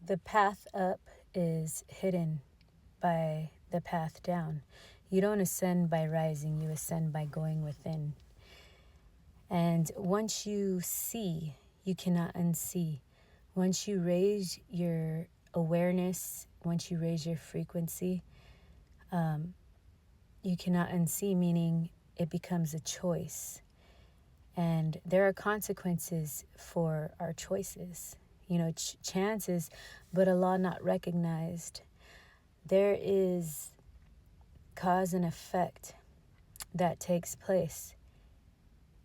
The path up is hidden by the path down. You don't ascend by rising, you ascend by going within. And once you see, you cannot unsee. Once you raise your awareness, once you raise your frequency, you cannot unsee, meaning it becomes a choice. And there are consequences for our choices. Chances, but a law not recognized. There is cause and effect that takes place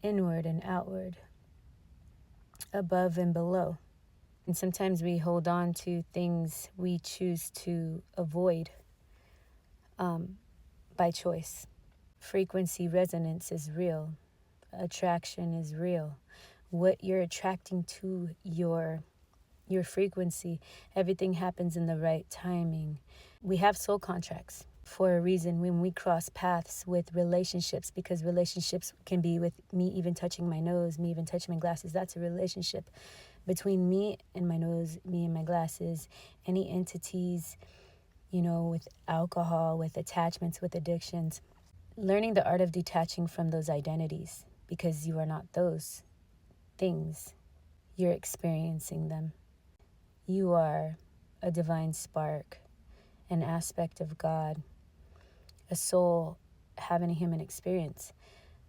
inward and outward, above and below. And sometimes we hold on to things we choose to avoid by choice. Frequency resonance is real. Attraction is real. What you're attracting to your frequency, everything happens in the right timing. We have soul contracts for a reason when we cross paths with relationships, because relationships can be with me even touching my nose, me even touching my glasses. That's a relationship between me and my nose, me and my glasses. Any entities, with alcohol, with attachments, with addictions. Learning the art of detaching from those identities, because you are not those things. You're experiencing them. You are a divine spark, an aspect of God, a soul having a human experience.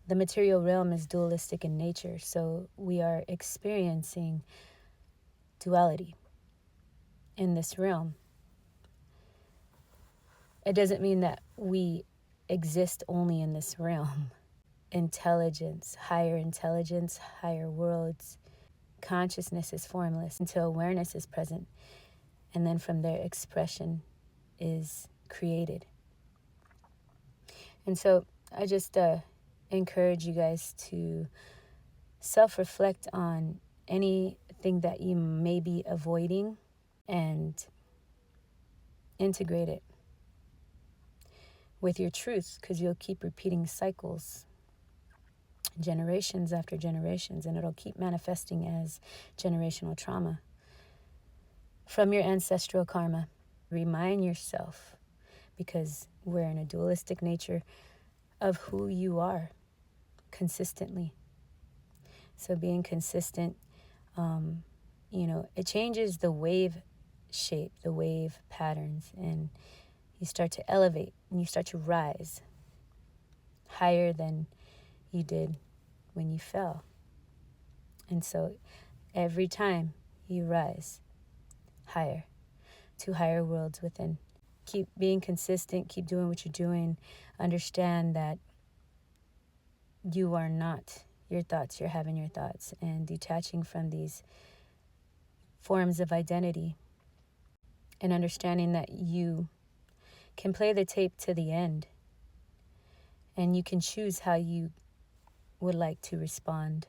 The material realm is dualistic in nature, so we are experiencing duality in this realm. It doesn't mean that we exist only in this realm. Intelligence, higher worlds, consciousness is formless until awareness is present, and then from there expression is created. And so I just encourage you guys to self-reflect on anything that you may be avoiding and integrate it with your truth, because you'll keep repeating cycles, generations after generations, and it'll keep manifesting as generational trauma from your ancestral karma. Remind yourself, because we're in a dualistic nature, of who you are consistently. So being consistent, it changes the wave shape, the wave patterns, and you start to elevate and you start to rise higher than you did when you fell. And so every time you rise higher to higher worlds within. Keep being consistent, keep doing what you're doing. Understand that you are not your thoughts, you're having your thoughts, and detaching from these forms of identity and understanding that you can play the tape to the end and you can choose how you would like to respond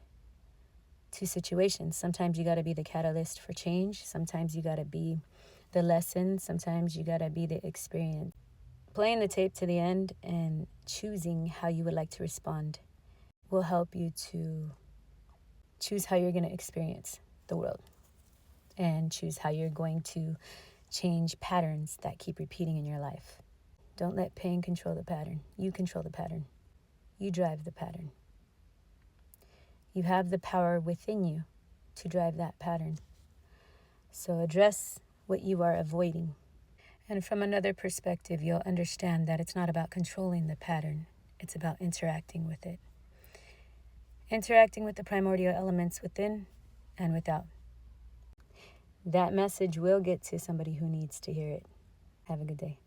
to situations. Sometimes you got to be the catalyst for change. Sometimes you got to be the lesson. Sometimes you got to be the experience. Playing the tape to the end and choosing how you would like to respond will help you to choose how you're going to experience the world and choose how you're going to change patterns that keep repeating in your life. Don't let pain control the pattern. You control the pattern. You drive the pattern. You have the power within you to drive that pattern. So address what you are avoiding. And from another perspective, you'll understand that it's not about controlling the pattern. It's about interacting with it. Interacting with the primordial elements within and without. That message will get to somebody who needs to hear it. Have a good day.